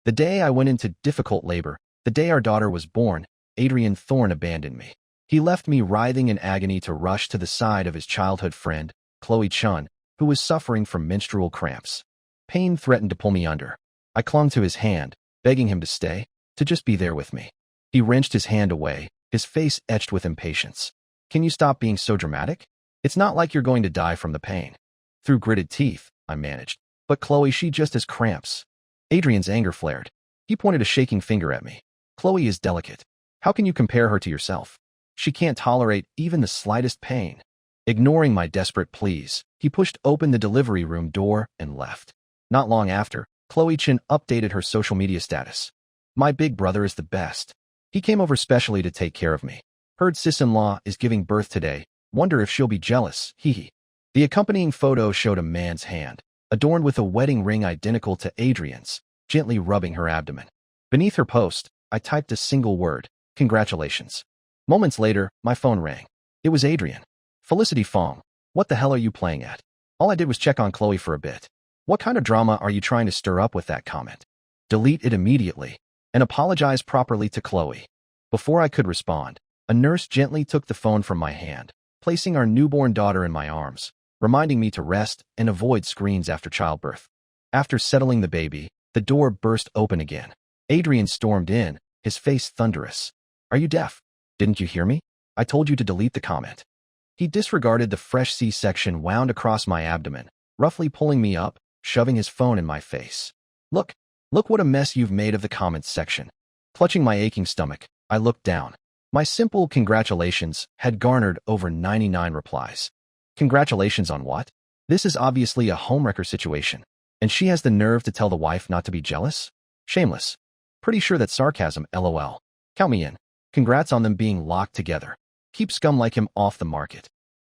The day I went into difficult labor, the day our daughter was born, Adrian Thorne abandoned me. He left me writhing in agony to rush to the side of his childhood friend, Chen, who was suffering from menstrual cramps. Pain threatened to pull me under. I clung to his hand, begging him to stay, to just be there with me. He wrenched his hand away, his face etched with impatience. Can you stop being so dramatic? It's not like you're going to die from the pain. Through gritted teeth, I managed. But Chloe, she just has cramps. Adrian's anger flared. He pointed a shaking finger at me. Chloe is delicate. How can you compare her to yourself? She can't tolerate even the slightest pain. Ignoring my desperate pleas, he pushed open the delivery room door and left. Not long after, Chen updated her social media status. My big brother is the best. He came over specially to take care of me. Heard sis-in-law is giving birth today. Wonder if she'll be jealous, hee hee. The accompanying photo showed a man's hand, adorned with a wedding ring identical to Adrian's, gently rubbing her abdomen. Beneath her post, I typed a single word, congratulations. Moments later, my phone rang. It was Adrian. Felicity Fong, what the hell are you playing at? All I did was check on Chloe for a bit. What kind of drama are you trying to stir up with that comment? Delete it immediately, and apologize properly to Chloe. Before I could respond, a nurse gently took the phone from my hand, placing our newborn daughter in my arms, reminding me to rest and avoid screens after childbirth. After settling the baby, the door burst open again. Adrian stormed in, his face thunderous. Are you deaf? Didn't you hear me? I told you to delete the comment. He disregarded the fresh C-section wound across my abdomen, roughly pulling me up, shoving his phone in my face. Look what a mess you've made of the comments section. Clutching my aching stomach, I looked down. My simple congratulations had garnered over 99 replies. Congratulations on what? This is obviously a homewrecker situation, and she has the nerve to tell the wife not to be jealous? Shameless. Pretty sure that's sarcasm, lol. Count me in. Congrats on them being locked together. Keep scum like him off the market.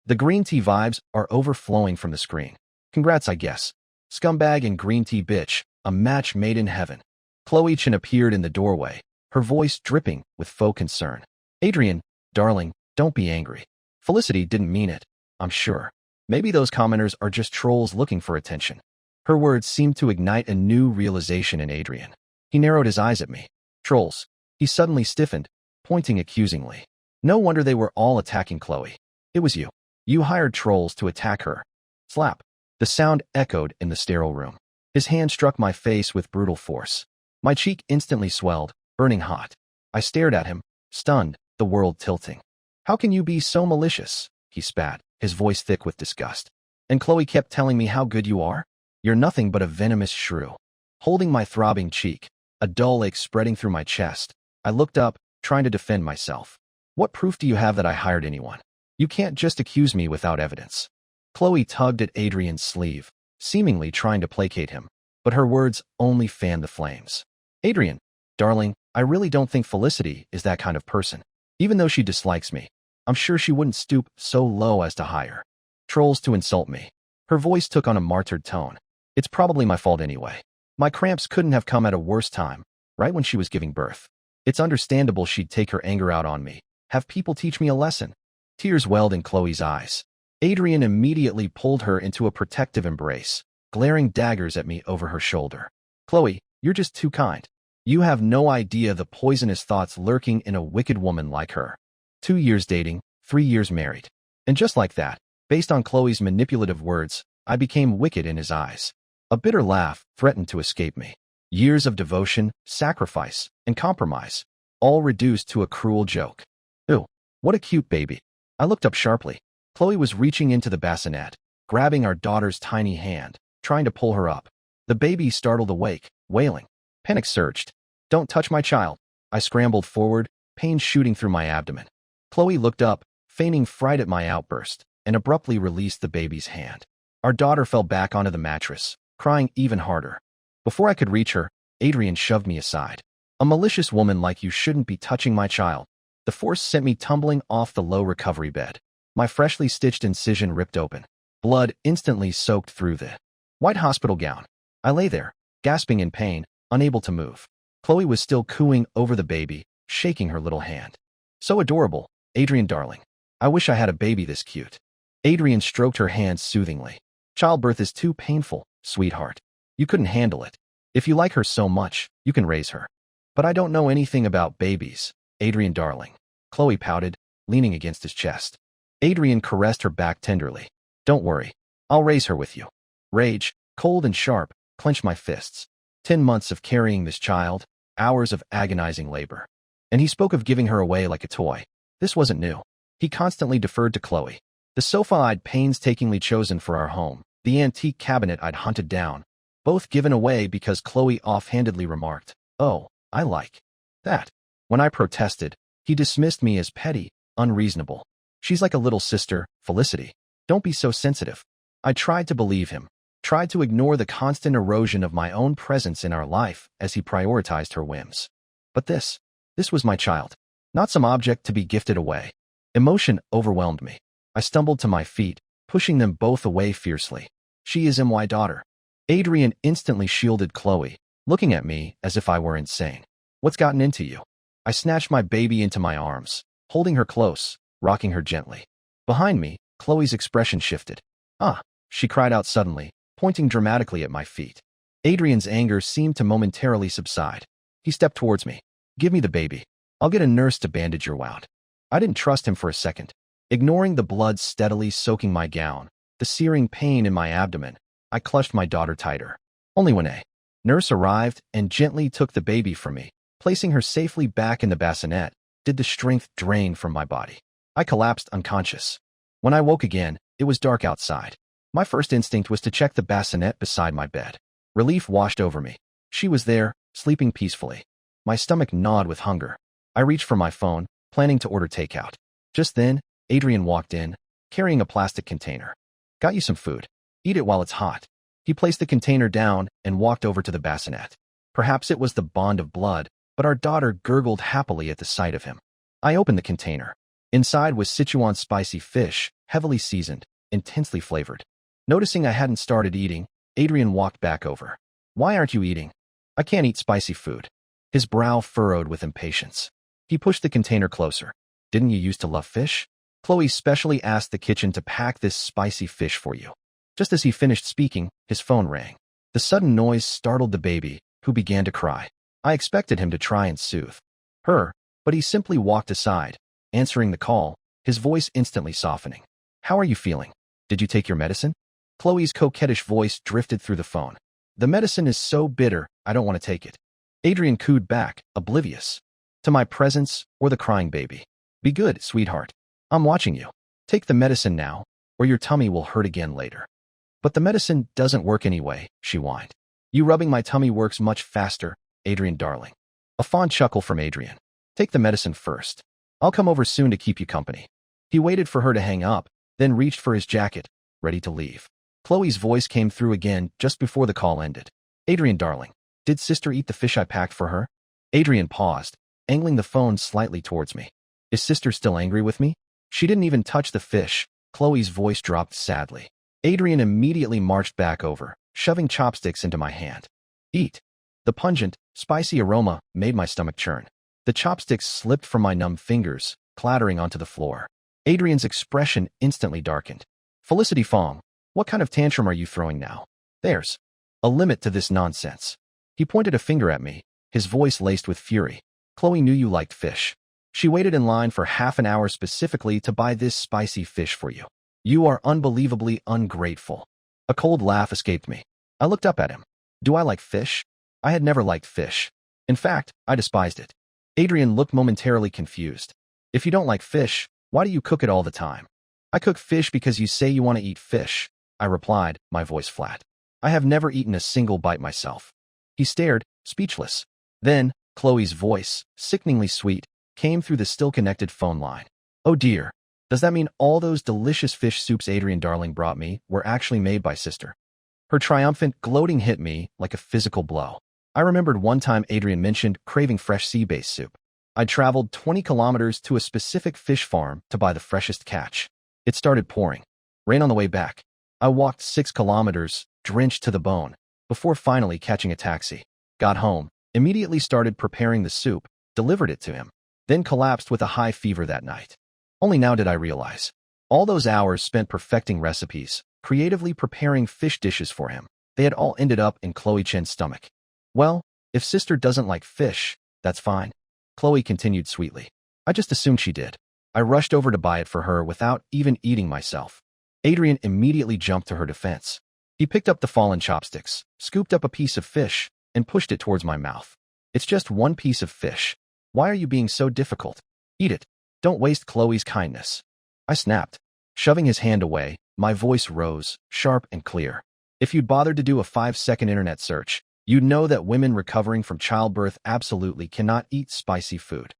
The green tea vibes are overflowing from the screen. Congrats, I guess. Scumbag and green tea bitch, a match made in heaven. Chen appeared in the doorway, her voice dripping with faux concern. Adrian, darling, don't be angry. Felicity didn't mean it, I'm sure. Maybe those commenters are just trolls looking for attention. Her words seemed to ignite a new realization in Adrian. He narrowed his eyes at me. Trolls. He suddenly stiffened, pointing accusingly. No wonder they were all attacking Chloe. It was you. You hired trolls to attack her. Slap. The sound echoed in the sterile room. His hand struck my face with brutal force. My cheek instantly swelled, burning hot. I stared at him, stunned, the world tilting. How can you be so malicious? He spat, his voice thick with disgust. And Chloe kept telling me how good you are? You're nothing but a venomous shrew. Holding my throbbing cheek, a dull ache spreading through my chest, I looked up, trying to defend myself. What proof do you have that I hired anyone? You can't just accuse me without evidence. Chloe tugged at Adrian's sleeve, seemingly trying to placate him, but her words only fanned the flames. Adrian, darling, I really don't think Felicity is that kind of person. Even though she dislikes me, I'm sure she wouldn't stoop so low as to hire trolls to insult me. Her voice took on a martyred tone. It's probably my fault anyway. My cramps couldn't have come at a worse time, right when she was giving birth. It's understandable she'd take her anger out on me, have people teach me a lesson. Tears welled in Chloe's eyes. Adrian immediately pulled her into a protective embrace, glaring daggers at me over her shoulder. Chloe, you're just too kind. You have no idea the poisonous thoughts lurking in a wicked woman like her. 2 years dating, 3 years married. And just like that, based on Chloe's manipulative words, I became wicked in his eyes. A bitter laugh threatened to escape me. Years of devotion, sacrifice, and compromise, all reduced to a cruel joke. Ew, what a cute baby. I looked up sharply. Chloe was reaching into the bassinet, grabbing our daughter's tiny hand, trying to pull her up. The baby startled awake, wailing. Panic surged. Don't touch my child. I scrambled forward, pain shooting through my abdomen. Chloe looked up, feigning fright at my outburst, and abruptly released the baby's hand. Our daughter fell back onto the mattress, crying even harder. Before I could reach her, Adrian shoved me aside. A malicious woman like you shouldn't be touching my child. The force sent me tumbling off the low recovery bed. My freshly stitched incision ripped open. Blood instantly soaked through the white hospital gown. I lay there, gasping in pain, unable to move. Chloe was still cooing over the baby, shaking her little hand. So adorable, Adrian darling. I wish I had a baby this cute. Adrian stroked her hands soothingly. Childbirth is too painful, sweetheart. You couldn't handle it. If you like her so much, you can raise her. But I don't know anything about babies, Adrian darling. Chloe pouted, leaning against his chest. Adrian caressed her back tenderly. Don't worry. I'll raise her with you. Rage, cold and sharp, clenched my fists. 10 months of carrying this child, hours of agonizing labor. And he spoke of giving her away like a toy. This wasn't new. He constantly deferred to Chloe. The sofa I'd painstakingly chosen for our home, the antique cabinet I'd hunted down, both given away because Chloe offhandedly remarked, "Oh, I like that." When I protested, he dismissed me as petty, unreasonable. She's like a little sister, Felicity. Don't be so sensitive. I tried to believe him, tried to ignore the constant erosion of my own presence in our life as he prioritized her whims. But this was my child, not some object to be gifted away. Emotion overwhelmed me. I stumbled to my feet, pushing them both away fiercely. She is my daughter. Adrian instantly shielded Chloe, looking at me as if I were insane. What's gotten into you? I snatched my baby into my arms, holding her close, rocking her gently. Behind me, Chloe's expression shifted. "Ah," she cried out suddenly, pointing dramatically at my feet. Adrian's anger seemed to momentarily subside. He stepped towards me. "Give me the baby. I'll get a nurse to bandage your wound." I didn't trust him for a second. Ignoring the blood steadily soaking my gown, the searing pain in my abdomen, I clutched my daughter tighter. Only when a nurse arrived and gently took the baby from me, placing her safely back in the bassinet, did the strength drain from my body. I collapsed unconscious. When I woke again, it was dark outside. My first instinct was to check the bassinet beside my bed. Relief washed over me. She was there, sleeping peacefully. My stomach gnawed with hunger. I reached for my phone, planning to order takeout. Just then, Adrian walked in, carrying a plastic container. "Got you some food. Eat it while it's hot." He placed the container down and walked over to the bassinet. Perhaps it was the bond of blood, but our daughter gurgled happily at the sight of him. I opened the container. Inside was Sichuan spicy fish, heavily seasoned, intensely flavored. Noticing I hadn't started eating, Adrian walked back over. "Why aren't you eating?" "I can't eat spicy food." His brow furrowed with impatience. He pushed the container closer. "Didn't you used to love fish? Chloe specially asked the kitchen to pack this spicy fish for you." Just as he finished speaking, his phone rang. The sudden noise startled the baby, who began to cry. I expected him to try and soothe her, but he simply walked aside, answering the call, his voice instantly softening. "How are you feeling? Did you take your medicine?" Chloe's coquettish voice drifted through the phone. "The medicine is so bitter, I don't want to take it." Adrian cooed back, oblivious to my presence or the crying baby. "Be good, sweetheart. I'm watching you. Take the medicine now, or your tummy will hurt again later." "But the medicine doesn't work anyway," she whined. "You rubbing my tummy works much faster, Adrian darling." A fond chuckle from Adrian. "Take the medicine first. I'll come over soon to keep you company." He waited for her to hang up, then reached for his jacket, ready to leave. Chloe's voice came through again just before the call ended. "Adrian darling, did sister eat the fish I packed for her?" Adrian paused, angling the phone slightly towards me. "Is sister still angry with me?" "She didn't even touch the fish." Chloe's voice dropped sadly. Adrian immediately marched back over, shoving chopsticks into my hand. "Eat." The pungent, spicy aroma made my stomach churn. The chopsticks slipped from my numb fingers, clattering onto the floor. Adrian's expression instantly darkened. "Felicity Fong, what kind of tantrum are you throwing now? There's a limit to this nonsense." He pointed a finger at me, his voice laced with fury. "Chloe knew you liked fish. She waited in line for half an hour specifically to buy this spicy fish for you. You are unbelievably ungrateful." A cold laugh escaped me. I looked up at him. Do I like fish? I had never liked fish. In fact, I despised it. Adrian looked momentarily confused. "If you don't like fish, why do you cook it all the time?" "I cook fish because you say you want to eat fish," I replied, my voice flat. "I have never eaten a single bite myself." He stared, speechless. Then, Chloe's voice, sickeningly sweet, came through the still-connected phone line. "Oh dear. Does that mean all those delicious fish soups Adrian darling brought me were actually made by sister?" Her triumphant gloating hit me like a physical blow. I remembered one time Adrian mentioned craving fresh sea-based soup. I'd traveled 20 kilometers to a specific fish farm to buy the freshest catch. It started pouring. Rain on the way back. I walked 6 kilometers, drenched to the bone, before finally catching a taxi. Got home, immediately started preparing the soup, delivered it to him, then collapsed with a high fever that night. Only now did I realize. All those hours spent perfecting recipes, creatively preparing fish dishes for him, they had all ended up in Chloe Chen's stomach. Well, if sister doesn't like fish, that's fine. Chloe continued sweetly. I just assumed she did. I rushed over to buy it for her without even eating myself. Adrian immediately jumped to her defense. He picked up the fallen chopsticks, scooped up a piece of fish, and pushed it towards my mouth. It's just one piece of fish. Why are you being so difficult? Eat it. Don't waste Chloe's kindness. I snapped. Shoving his hand away, my voice rose, sharp and clear. If you'd bothered to do a 5-second internet search, you'd know that women recovering from childbirth absolutely cannot eat spicy food.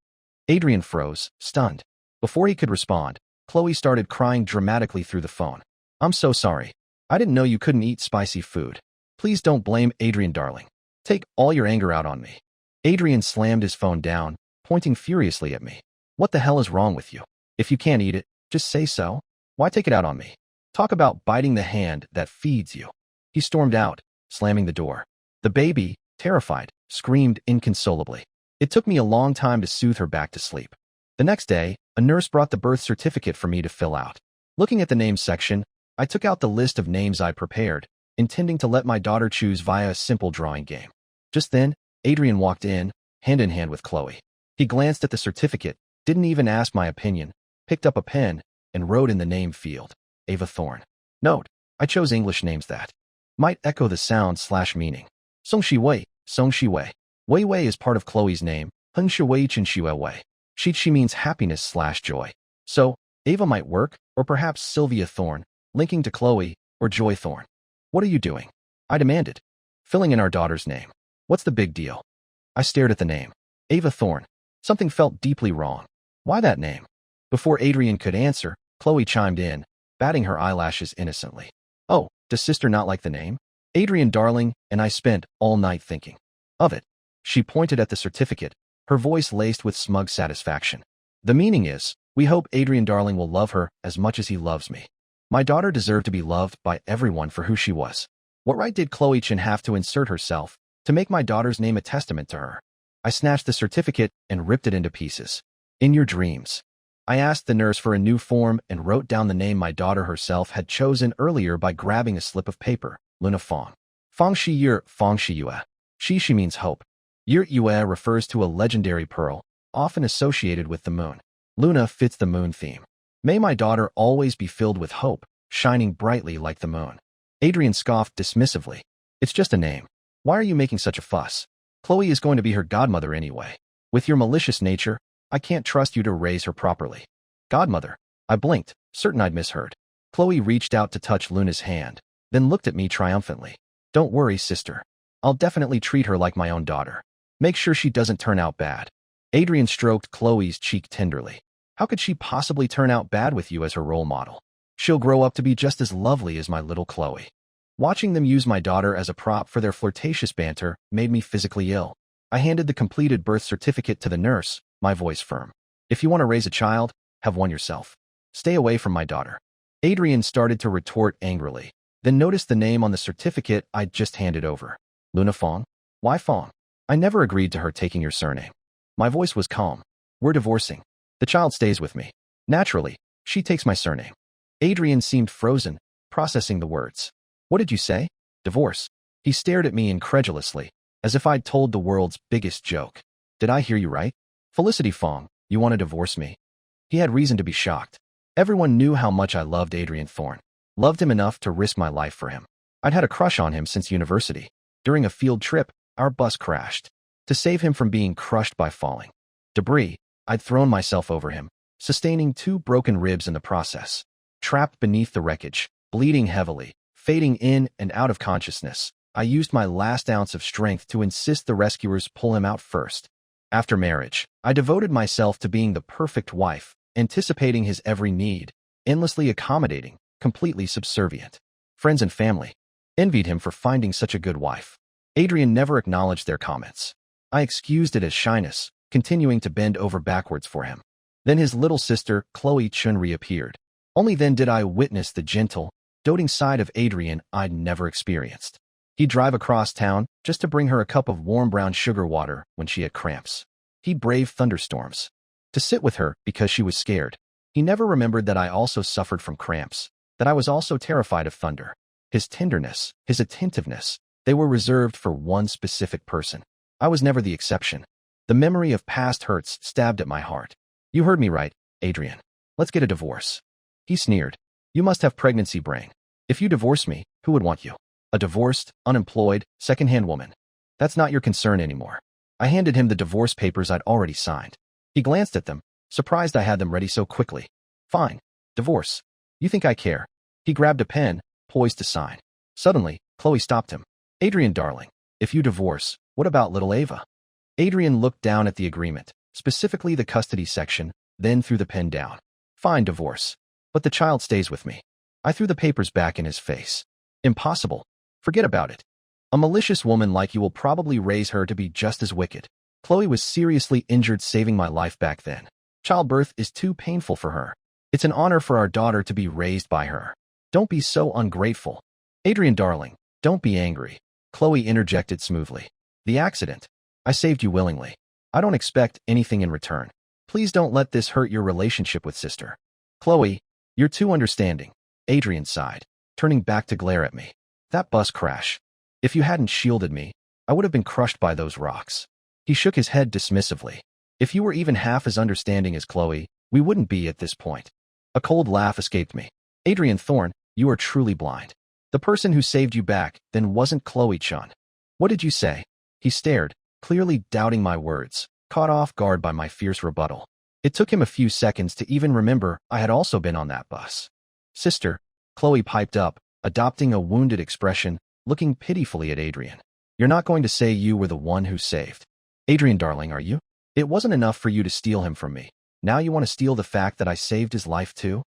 Adrian froze, stunned. Before he could respond, Chloe started crying dramatically through the phone. I'm so sorry. I didn't know you couldn't eat spicy food. Please don't blame Adrian, darling. Take all your anger out on me. Adrian slammed his phone down, pointing furiously at me. What the hell is wrong with you? If you can't eat it, just say so. Why take it out on me? Talk about biting the hand that feeds you. He stormed out, slamming the door. The baby, terrified, screamed inconsolably. It took me a long time to soothe her back to sleep. The next day, a nurse brought the birth certificate for me to fill out. Looking at the names section, I took out the list of names I'd prepared, intending to let my daughter choose via a simple drawing game. Just then, Adrian walked in hand with Chloe. He glanced at the certificate, didn't even ask my opinion, picked up a pen, and wrote in the name field, Ava Thorne. Note, I chose English names that might echo the sound/meaning. Song Shi Wei, Song Shi Wei. Wei Wei is part of Chloe's name, Hun Shi Wei Chen Shi Wei. Shi means happiness/joy. So, Ava might work, or perhaps Sylvia Thorne, linking to Chloe, or Joy Thorne. What are you doing? I demanded. Filling in our daughter's name. What's the big deal? I stared at the name. Ava Thorne. Something felt deeply wrong. Why that name? Before Adrian could answer, Chloe chimed in, batting her eyelashes innocently. Oh, does sister not like the name? Adrian, darling, and I spent all night thinking of it. She pointed at the certificate, her voice laced with smug satisfaction. The meaning is, we hope Adrian, darling, will love her as much as he loves me. My daughter deserved to be loved by everyone for who she was. What right did Chloe Chen have to insert herself to make my daughter's name a testament to her? I snatched the certificate and ripped it into pieces. In your dreams. I asked the nurse for a new form and wrote down the name my daughter herself had chosen earlier by grabbing a slip of paper. Luna Fong. Fong Shi Yue, Fong Shi Yue. Shi means hope. Yue Yue refers to a legendary pearl, often associated with the moon. Luna fits the moon theme. May my daughter always be filled with hope, shining brightly like the moon. Adrian scoffed dismissively. It's just a name. Why are you making such a fuss? Chloe is going to be her godmother anyway. With your malicious nature, I can't trust you to raise her properly. Godmother. I blinked, certain I'd misheard. Chloe reached out to touch Luna's hand, then looked at me triumphantly. Don't worry, sister. I'll definitely treat her like my own daughter. Make sure she doesn't turn out bad. Adrian stroked Chloe's cheek tenderly. How could she possibly turn out bad with you as her role model? She'll grow up to be just as lovely as my little Chloe. Watching them use my daughter as a prop for their flirtatious banter made me physically ill. I handed the completed birth certificate to the nurse, my voice firm. If you want to raise a child, have one yourself. Stay away from my daughter. Adrian started to retort angrily, then noticed the name on the certificate I'd just handed over. Luna Fong? Why Fong? I never agreed to her taking your surname. My voice was calm. We're divorcing. The child stays with me. Naturally, she takes my surname. Adrian seemed frozen, processing the words. What did you say? Divorce. He stared at me incredulously, as if I'd told the world's biggest joke. Did I hear you right? Felicity Fong, you want to divorce me? He had reason to be shocked. Everyone knew how much I loved Adrian Thorne. Loved him enough to risk my life for him. I'd had a crush on him since university. During a field trip, our bus crashed. To save him from being crushed by falling debris, I'd thrown myself over him, sustaining 2 broken ribs in the process. Trapped beneath the wreckage, bleeding heavily, fading in and out of consciousness, I used my last ounce of strength to insist the rescuers pull him out first. After marriage, I devoted myself to being the perfect wife, anticipating his every need, endlessly accommodating, completely subservient. Friends and family envied him for finding such a good wife. Adrian never acknowledged their comments. I excused it as shyness, continuing to bend over backwards for him. Then his little sister, Chloe Chen, reappeared. Only then did I witness the gentle, doting side of Adrian I'd never experienced. He'd drive across town just to bring her a cup of warm brown sugar water when she had cramps. He braved thunderstorms to sit with her because she was scared. He never remembered that I also suffered from cramps, that I was also terrified of thunder. His tenderness, his attentiveness, They were reserved for one specific person. I was never the exception. The memory of past hurts stabbed at my heart. You heard me right, Adrian. Let's get a divorce. He sneered. You must have pregnancy brain. If you divorce me, who would want you? A divorced, unemployed, second-hand woman. That's not your concern anymore. I handed him the divorce papers I'd already signed. He glanced at them, surprised I had them ready so quickly. Fine. Divorce. You think I care? He grabbed a pen, poised to sign. Suddenly, Chloe stopped him. Adrian, darling, if you divorce, what about little Ava? Adrian looked down at the agreement, specifically the custody section, then threw the pen down. Fine, divorce. But the child stays with me. I threw the papers back in his face. Impossible. Forget about it. A malicious woman like you will probably raise her to be just as wicked. Chloe was seriously injured saving my life back then. Childbirth is too painful for her. It's an honor for our daughter to be raised by her. Don't be so ungrateful. Adrian, darling, don't be angry. Chloe interjected smoothly. The accident. I saved you willingly. I don't expect anything in return. Please don't let this hurt your relationship with sister. Chloe, you're too understanding. Adrian sighed, turning back to glare at me. That bus crash. If you hadn't shielded me, I would have been crushed by those rocks. He shook his head dismissively. If you were even half as understanding as Chloe, we wouldn't be at this point. A cold laugh escaped me. Adrian Thorne, you are truly blind. The person who saved you back then wasn't Chloe Chen. What did you say? He stared, clearly doubting my words, caught off guard by my fierce rebuttal. It took him a few seconds to even remember I had also been on that bus. Sister, Chloe piped up, adopting a wounded expression, looking pitifully at Adrian. You're not going to say you were the one who saved. Adrian, darling, are you? It wasn't enough for you to steal him from me. Now you want to steal the fact that I saved his life too?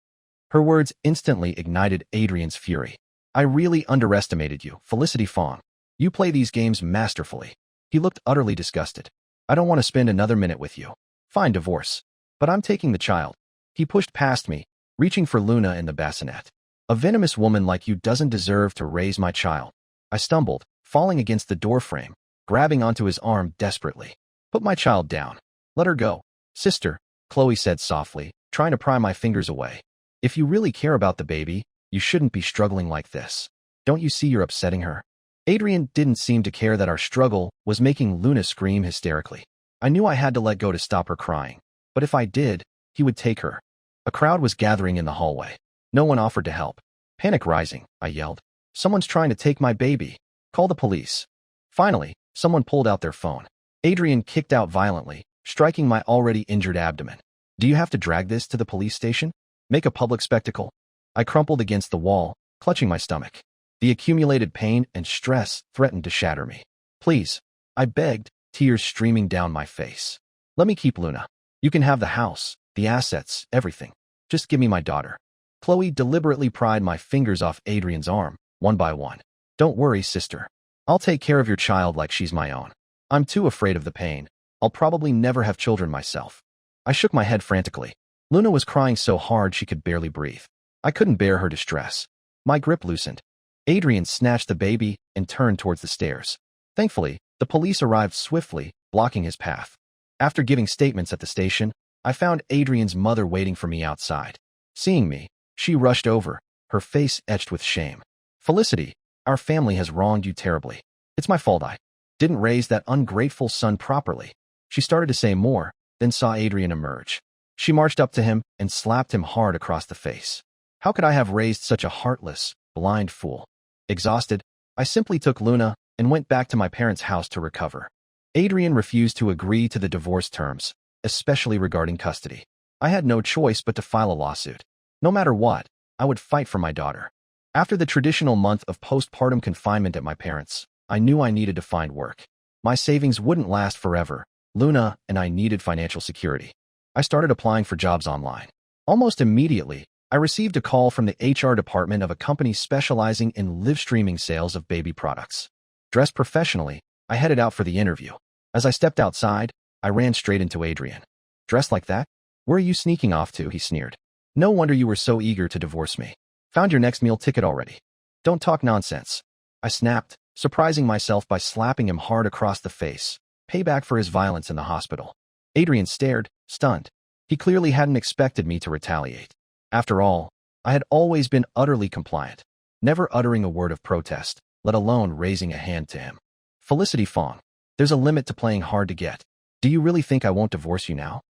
Her words instantly ignited Adrian's fury. I really underestimated you, Felicity Fong. You play these games masterfully. He looked utterly disgusted. I don't want to spend another minute with you. Fine, divorce. But I'm taking the child. He pushed past me, reaching for Luna in the bassinet. A venomous woman like you doesn't deserve to raise my child. I stumbled, falling against the doorframe, grabbing onto his arm desperately. Put my child down. Let her go. Sister, Chloe said softly, trying to pry my fingers away. If you really care about the baby, you shouldn't be struggling like this. Don't you see you're upsetting her? Adrian didn't seem to care that our struggle was making Luna scream hysterically. I knew I had to let go to stop her crying, but if I did, he would take her. A crowd was gathering in the hallway. No one offered to help. Panic rising, I yelled. Someone's trying to take my baby. Call the police. Finally, someone pulled out their phone. Adrian kicked out violently, striking my already injured abdomen. Do you have to drag this to the police station? Make a public spectacle? I crumpled against the wall, clutching my stomach. The accumulated pain and stress threatened to shatter me. Please, I begged, tears streaming down my face. Let me keep Luna. You can have the house, the assets, everything. Just give me my daughter. Chloe deliberately pried my fingers off Adrian's arm, one by one. Don't worry, sister. I'll take care of your child like she's my own. I'm too afraid of the pain. I'll probably never have children myself. I shook my head frantically. Luna was crying so hard she could barely breathe. I couldn't bear her distress. My grip loosened. Adrian snatched the baby and turned towards the stairs. Thankfully, the police arrived swiftly, blocking his path. After giving statements at the station, I found Adrian's mother waiting for me outside. Seeing me, she rushed over, her face etched with shame. Felicity, our family has wronged you terribly. It's my fault I didn't raise that ungrateful son properly. She started to say more, then saw Adrian emerge. She marched up to him and slapped him hard across the face. How could I have raised such a heartless, blind fool? Exhausted, I simply took Luna and went back to my parents' house to recover. Adrian refused to agree to the divorce terms, especially regarding custody. I had no choice but to file a lawsuit. No matter what, I would fight for my daughter. After the traditional month of postpartum confinement at my parents', I knew I needed to find work. My savings wouldn't last forever. Luna and I needed financial security. I started applying for jobs online. Almost immediately, I received a call from the HR department of a company specializing in live streaming sales of baby products. Dressed professionally, I headed out for the interview. As I stepped outside, I ran straight into Adrian. Dressed like that? Where are you sneaking off to? He sneered. No wonder you were so eager to divorce me. Found your next meal ticket already. Don't talk nonsense. I snapped, surprising myself by slapping him hard across the face, payback for his violence in the hospital. Adrian stared, stunned. He clearly hadn't expected me to retaliate. After all, I had always been utterly compliant, never uttering a word of protest. let alone raising a hand to him. Felicity Fong. There's a limit to playing hard to get. Do you really think I won't divorce you now?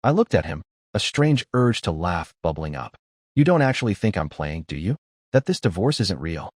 I looked at him, a strange urge to laugh bubbling up. You don't actually think I'm playing, do you? That this divorce isn't real?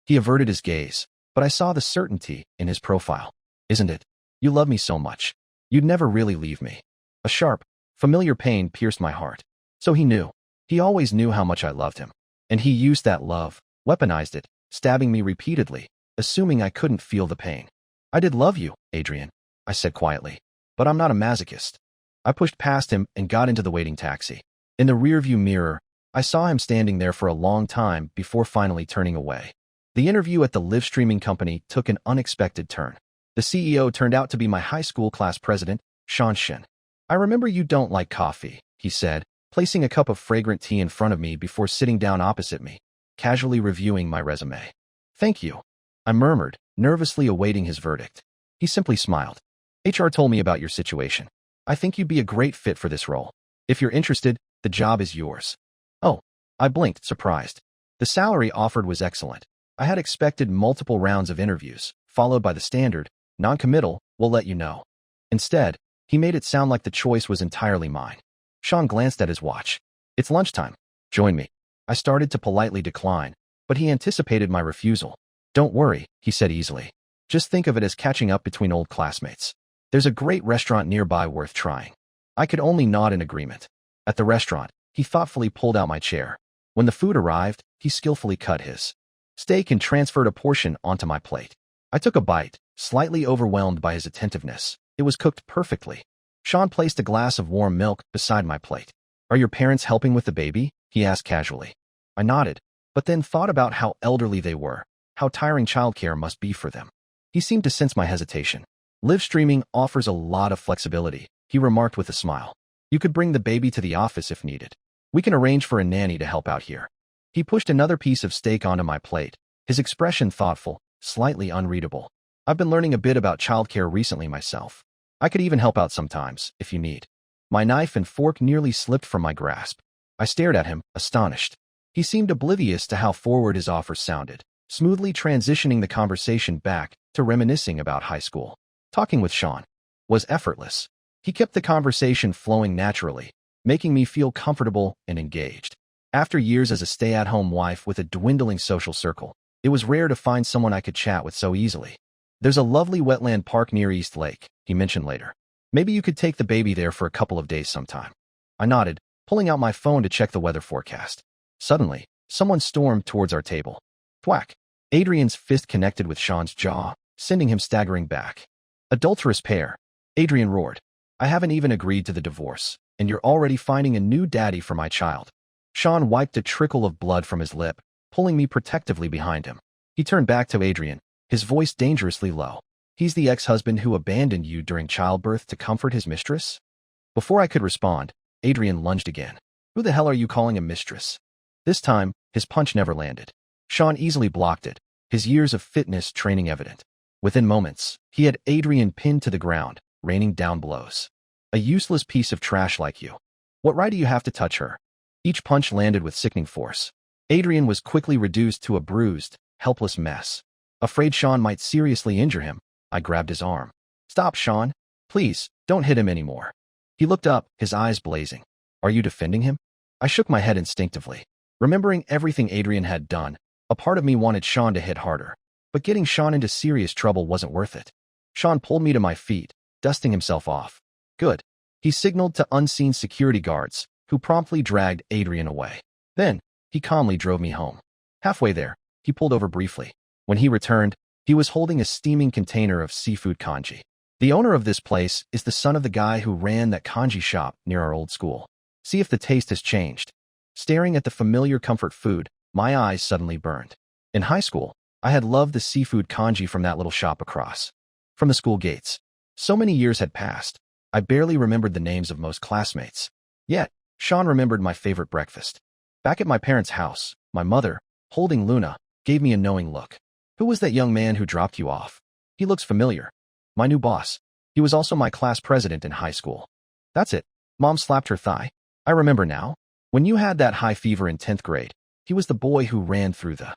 He averted his gaze, but I saw the certainty in his profile. Isn't it? You love me so much. You'd never really leave me. A sharp, familiar pain pierced my heart. So he knew. He always knew how much I loved him. And he used that love, weaponized it, stabbing me repeatedly, assuming I couldn't feel the pain. I did love you, Adrian, I said quietly. But I'm not a masochist. I pushed past him and got into the waiting taxi. In the rearview mirror, I saw him standing there for a long time before finally turning away. The interview at the live streaming company took an unexpected turn. The CEO turned out to be my high school class president, Chen. I remember you don't like coffee, he said, placing a cup of fragrant tea in front of me before sitting down opposite me, casually reviewing my resume. Thank you, I murmured, nervously awaiting his verdict. He simply smiled. HR told me about your situation. I think you'd be a great fit for this role. If you're interested, the job is yours. Oh, I blinked, surprised. The salary offered was excellent. I had expected multiple rounds of interviews, followed by the standard, non-committal, we'll let you know. Instead, he made it sound like the choice was entirely mine. Chen glanced at his watch. It's lunchtime. Join me. I started to politely decline, but he anticipated my refusal. Don't worry, he said easily. Just think of it as catching up between old classmates. There's a great restaurant nearby worth trying. I could only nod in agreement. At the restaurant, he thoughtfully pulled out my chair. When the food arrived, he skillfully cut his steak and transferred a portion onto my plate. I took a bite, slightly overwhelmed by his attentiveness. It was cooked perfectly. Chen placed a glass of warm milk beside my plate. Are your parents helping with the baby? He asked casually. I nodded, but then thought about how elderly they were, how tiring childcare must be for them. He seemed to sense my hesitation. Live streaming offers a lot of flexibility, he remarked with a smile. You could bring the baby to the office if needed. We can arrange for a nanny to help out here. He pushed another piece of steak onto my plate, his expression thoughtful, slightly unreadable. I've been learning a bit about childcare recently myself. I could even help out sometimes, if you need. My knife and fork nearly slipped from my grasp. I stared at him, astonished. He seemed oblivious to how forward his offer sounded, smoothly transitioning the conversation back to reminiscing about high school. Talking with Chen was effortless. He kept the conversation flowing naturally, making me feel comfortable and engaged. After years as a stay-at-home wife with a dwindling social circle, it was rare to find someone I could chat with so easily. There's a lovely wetland park near East Lake, he mentioned later. Maybe you could take the baby there for a couple of days sometime. I nodded, pulling out my phone to check the weather forecast. Suddenly, someone stormed towards our table. Thwack! Adrian's fist connected with Sean's jaw, sending him staggering back. Adulterous pair, Adrian roared. I haven't even agreed to the divorce, and you're already finding a new daddy for my child. Chen wiped a trickle of blood from his lip, pulling me protectively behind him. He turned back to Adrian, his voice dangerously low. He's the ex-husband who abandoned you during childbirth to comfort his mistress? Before I could respond, Adrian lunged again. Who the hell are you calling a mistress? This time, his punch never landed. Chen easily blocked it, his years of fitness training evident. Within moments, he had Adrian pinned to the ground, raining down blows. A useless piece of trash like you. What right do you have to touch her? Each punch landed with sickening force. Adrian was quickly reduced to a bruised, helpless mess. Afraid Chen might seriously injure him, I grabbed his arm. Stop, Chen. Please, don't hit him anymore. He looked up, his eyes blazing. Are you defending him? I shook my head instinctively. Remembering everything Adrian had done, a part of me wanted Chen to hit harder. But getting Chen into serious trouble wasn't worth it. Chen pulled me to my feet, dusting himself off. Good. He signaled to unseen security guards, who promptly dragged Adrian away. Then, he calmly drove me home. Halfway there, he pulled over briefly. When he returned, he was holding a steaming container of seafood congee. The owner of this place is the son of the guy who ran that congee shop near our old school. See if the taste has changed. Staring at the familiar comfort food, my eyes suddenly burned. In high school, I had loved the seafood congee from that little shop across from the school gates. So many years had passed, I barely remembered the names of most classmates. Yet, Chen remembered my favorite breakfast. Back at my parents' house, my mother, holding Luna, gave me a knowing look. Who was that young man who dropped you off? He looks familiar. My new boss. He was also my class president in high school. That's it. Mom slapped her thigh. I remember now. When you had that high fever in 10th grade, he was the boy who ran through the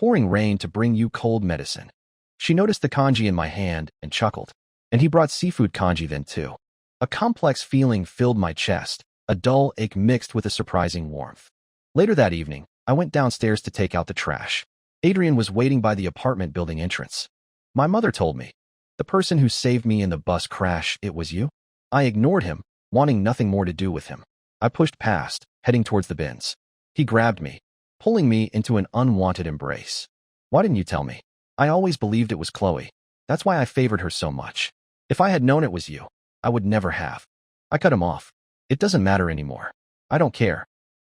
pouring rain to bring you cold medicine." She noticed the kanji in my hand and chuckled. "And he brought seafood kanji then too." A complex feeling filled my chest, a dull ache mixed with a surprising warmth. Later that evening, I went downstairs to take out the trash. Adrian was waiting by the apartment building entrance. "My mother told me. The person who saved me in the bus crash, it was you?" I ignored him, wanting nothing more to do with him. I pushed past, heading towards the bins. He grabbed me, pulling me into an unwanted embrace. "Why didn't you tell me? I always believed it was Chloe. That's why I favored her so much. If I had known it was you, I would never have." I cut him off. "It doesn't matter anymore. I don't care."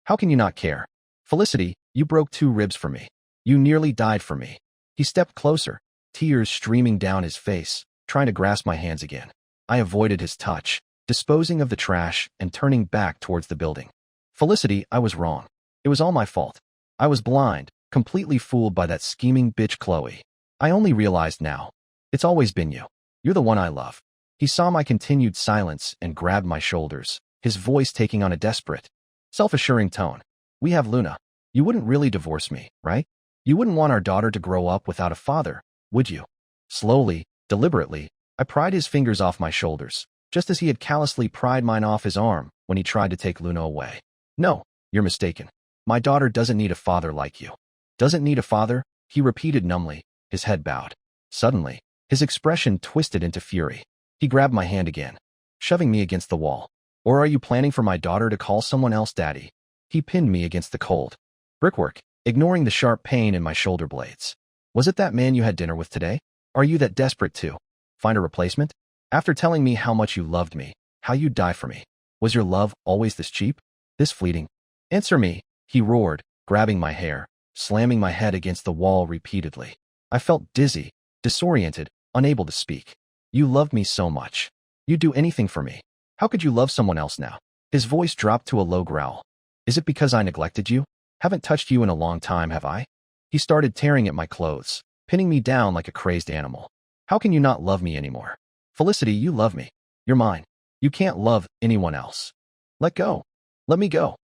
"How can you not care? Felicity, you broke 2 ribs for me. You nearly died for me." He stepped closer, tears streaming down his face, trying to grasp my hands again. I avoided his touch, disposing of the trash and turning back towards the building. "Felicity, I was wrong. It was all my fault. I was blind, completely fooled by that scheming bitch Chloe. I only realized now. It's always been you. You're the one I love." He saw my continued silence and grabbed my shoulders, his voice taking on a desperate, self-assuring tone. "We have Luna. You wouldn't really divorce me, right? You wouldn't want our daughter to grow up without a father, would you?" Slowly, deliberately, I pried his fingers off my shoulders, just as he had callously pried mine off his arm when he tried to take Luna away. "No, you're mistaken. My daughter doesn't need a father like you." "Doesn't need a father?" he repeated numbly, his head bowed. Suddenly, his expression twisted into fury. He grabbed my hand again, shoving me against the wall. "Or are you planning for my daughter to call someone else daddy?" He pinned me against the cold brickwork, ignoring the sharp pain in my shoulder blades. "Was it that man you had dinner with today? Are you that desperate to find a replacement? After telling me how much you loved me, how you'd die for me, was your love always this cheap? This fleeting? Answer me," he roared, grabbing my hair, slamming my head against the wall repeatedly. I felt dizzy, disoriented, unable to speak. "You loved me so much. You'd do anything for me. How could you love someone else now?" His voice dropped to a low growl. "Is it because I neglected you? Haven't touched you in a long time, have I?" He started tearing at my clothes, pinning me down like a crazed animal. "How can you not love me anymore? Felicity, you love me. You're mine. You can't love anyone else. Let go. Let me go."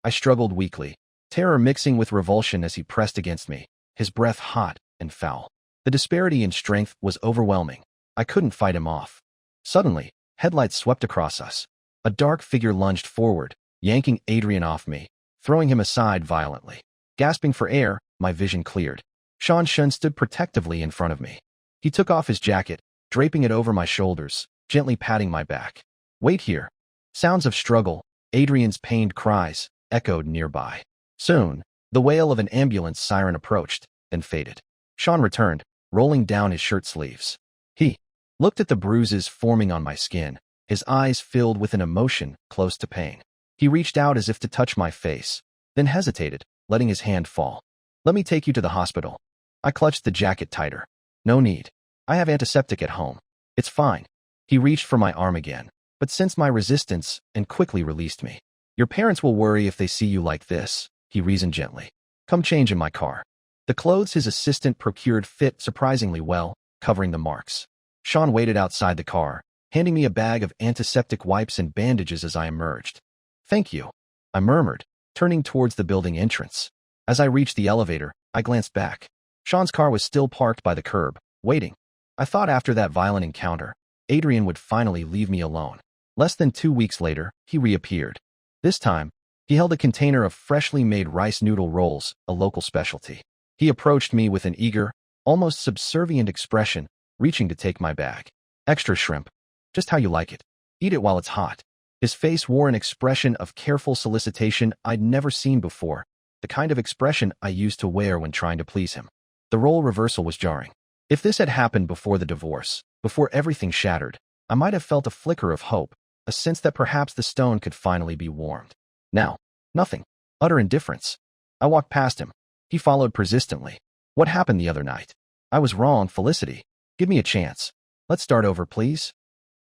I struggled weakly, terror mixing with revulsion as he pressed against me, his breath hot and foul. The disparity in strength was overwhelming. I couldn't fight him off. Suddenly, headlights swept across us. A dark figure lunged forward, yanking Adrian off me, throwing him aside violently. Gasping for air, my vision cleared. Chen stood protectively in front of me. He took off his jacket, draping it over my shoulders, gently patting my back. "Wait here." Sounds of struggle, Adrian's pained cries, echoed nearby. Soon, the wail of an ambulance siren approached, then faded. Chen returned, rolling down his shirt sleeves. He looked at the bruises forming on my skin, his eyes filled with an emotion close to pain. He reached out as if to touch my face, then hesitated, letting his hand fall. "Let me take you to the hospital." I clutched the jacket tighter. "No need. I have antiseptic at home. It's fine." He reached for my arm again, but sensed my resistance and quickly released me. "Your parents will worry if they see you like this," he reasoned gently. "Come change in my car." The clothes his assistant procured fit surprisingly well, covering the marks. Chen waited outside the car, handing me a bag of antiseptic wipes and bandages as I emerged. "Thank you," I murmured, turning towards the building entrance. As I reached the elevator, I glanced back. Chen's car was still parked by the curb, waiting. I thought after that violent encounter, Adrian would finally leave me alone. Less than 2 weeks later, he reappeared. This time, he held a container of freshly made rice noodle rolls, a local specialty. He approached me with an eager, almost subservient expression, reaching to take my bag. "Extra shrimp. Just how you like it. Eat it while it's hot." His face wore an expression of careful solicitation I'd never seen before, the kind of expression I used to wear when trying to please him. The role reversal was jarring. If this had happened before the divorce, before everything shattered, I might have felt a flicker of hope, a sense that perhaps the stone could finally be warmed. Now, nothing. Utter indifference. I walked past him. He followed persistently. "What happened the other night?" "I was wrong, Felicity. Give me a chance. Let's start over, please."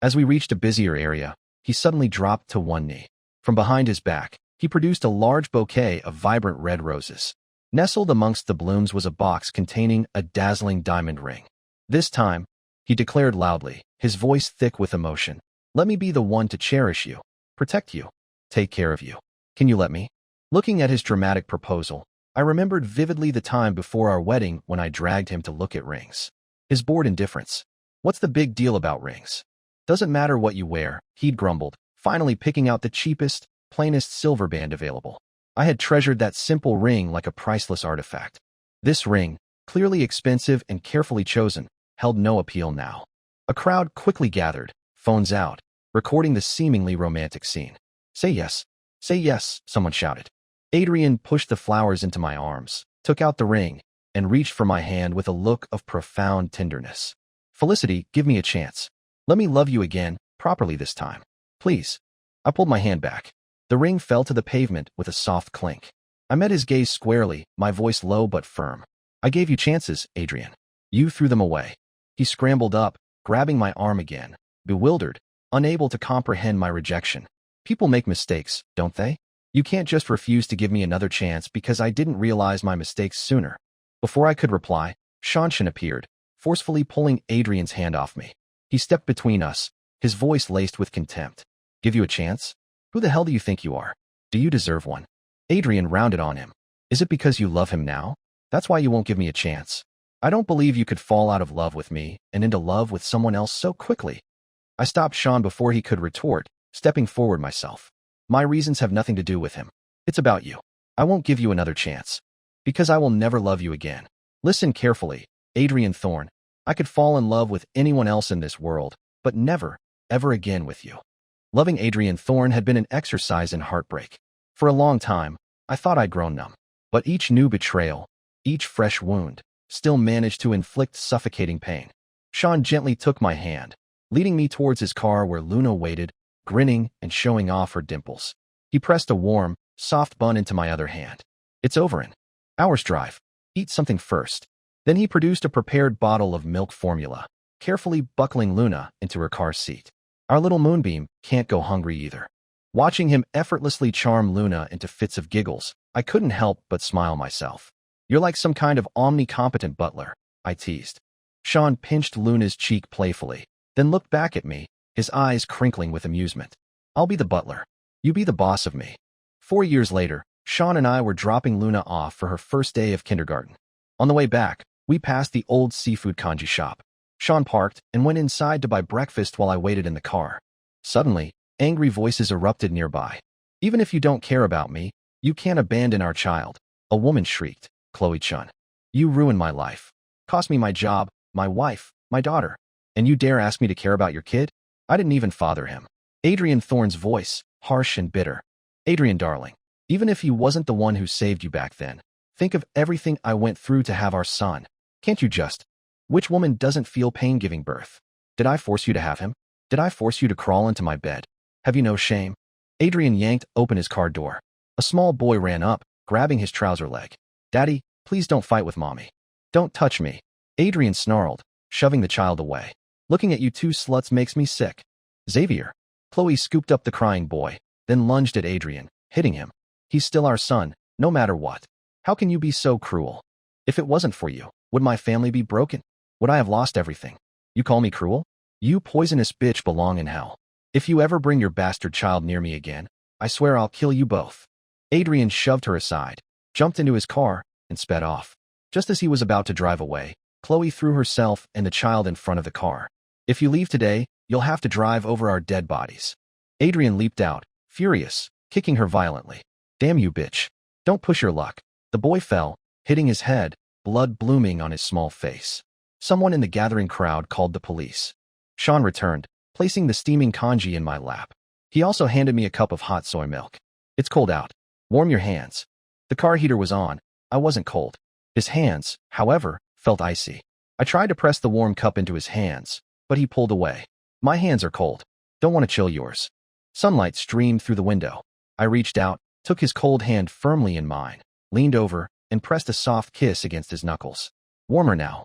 As we reached a busier area, he suddenly dropped to one knee. From behind his back, he produced a large bouquet of vibrant red roses. Nestled amongst the blooms was a box containing a dazzling diamond ring. "This time," he declared loudly, his voice thick with emotion, "let me be the one to cherish you, protect you, take care of you. Can you let me?" Looking at his dramatic proposal, I remembered vividly the time before our wedding when I dragged him to look at rings. His bored indifference. What's the big deal about rings? Doesn't matter what you wear, he'd grumbled, finally picking out the cheapest, plainest silver band available. I had treasured that simple ring like a priceless artifact. This ring, clearly expensive and carefully chosen, held no appeal now. A crowd quickly gathered, phones out, recording the seemingly romantic scene. Say yes, someone shouted. Adrian pushed the flowers into my arms, took out the ring, and reached for my hand with a look of profound tenderness. Felicity, give me a chance. Let me love you again, properly this time. Please. I pulled my hand back. The ring fell to the pavement with a soft clink. I met his gaze squarely, my voice low but firm. I gave you chances, Adrian. You threw them away. He scrambled up, grabbing my arm again, bewildered, unable to comprehend my rejection. People make mistakes, don't they? You can't just refuse to give me another chance because I didn't realize my mistakes sooner. Before I could reply, Chen appeared, forcefully pulling Adrian's hand off me. He stepped between us, his voice laced with contempt. Give you a chance? Who the hell do you think you are? Do you deserve one? Adrian rounded on him. Is it because you love him now? That's why you won't give me a chance. I don't believe you could fall out of love with me and into love with someone else so quickly. I stopped Chen before he could retort, stepping forward myself. My reasons have nothing to do with him. It's about you. I won't give you another chance. Because I will never love you again. Listen carefully, Adrian Thorne. I could fall in love with anyone else in this world, but never, ever again with you. Loving Adrian Thorne had been an exercise in heartbreak. For a long time, I thought I'd grown numb. But each new betrayal, each fresh wound, still managed to inflict suffocating pain. Chen gently took my hand, leading me towards his car where Luna waited, grinning and showing off her dimples. He pressed a warm, soft bun into my other hand. It's over in hours drive. Eat something first. Then he produced a prepared bottle of milk formula, carefully buckling Luna into her car seat. Our little moonbeam can't go hungry either. Watching him effortlessly charm Luna into fits of giggles, I couldn't help but smile myself. You're like some kind of omnicompetent butler, I teased. Chen pinched Luna's cheek playfully, then looked back at me, his eyes crinkling with amusement. I'll be the butler. You be the boss of me. 4 years later, Chen and I were dropping Luna off for her first day of kindergarten. On the way back, we passed the old seafood kanji shop. Chen parked and went inside to buy breakfast while I waited in the car. Suddenly, angry voices erupted nearby. Even if you don't care about me, you can't abandon our child, a woman shrieked. Chloe Chen. You ruined my life. Cost me my job, my wife, my daughter. And you dare ask me to care about your kid? I didn't even father him. Adrian Thorne's voice, harsh and bitter. Adrian, darling, even if he wasn't the one who saved you back then, think of everything I went through to have our son. Can't you just? Which woman doesn't feel pain giving birth? Did I force you to have him? Did I force you to crawl into my bed? Have you no shame? Adrian yanked open his car door. A small boy ran up, grabbing his trouser leg. Daddy, please don't fight with mommy. Don't touch me. Adrian snarled, shoving the child away. Looking at you two sluts makes me sick. Xavier. Chloe scooped up the crying boy, then lunged at Adrian, hitting him. He's still our son, no matter what. How can you be so cruel? If it wasn't for you, would my family be broken? Would I have lost everything? You call me cruel? You poisonous bitch belong in hell. If you ever bring your bastard child near me again, I swear I'll kill you both. Adrian shoved her aside, jumped into his car, and sped off. Just as he was about to drive away, Chloe threw herself and the child in front of the car. If you leave today, you'll have to drive over our dead bodies. Adrian leaped out, furious, kicking her violently. Damn you, bitch. Don't push your luck. The boy fell, hitting his head, blood blooming on his small face. Someone in the gathering crowd called the police. Chen returned, placing the steaming kanji in my lap. He also handed me a cup of hot soy milk. It's cold out. Warm your hands. The car heater was on. I wasn't cold. His hands, however, felt icy. I tried to press the warm cup into his hands, but he pulled away. My hands are cold. Don't want to chill yours. Sunlight streamed through the window. I reached out, took his cold hand firmly in mine, leaned over, and pressed a soft kiss against his knuckles. Warmer now,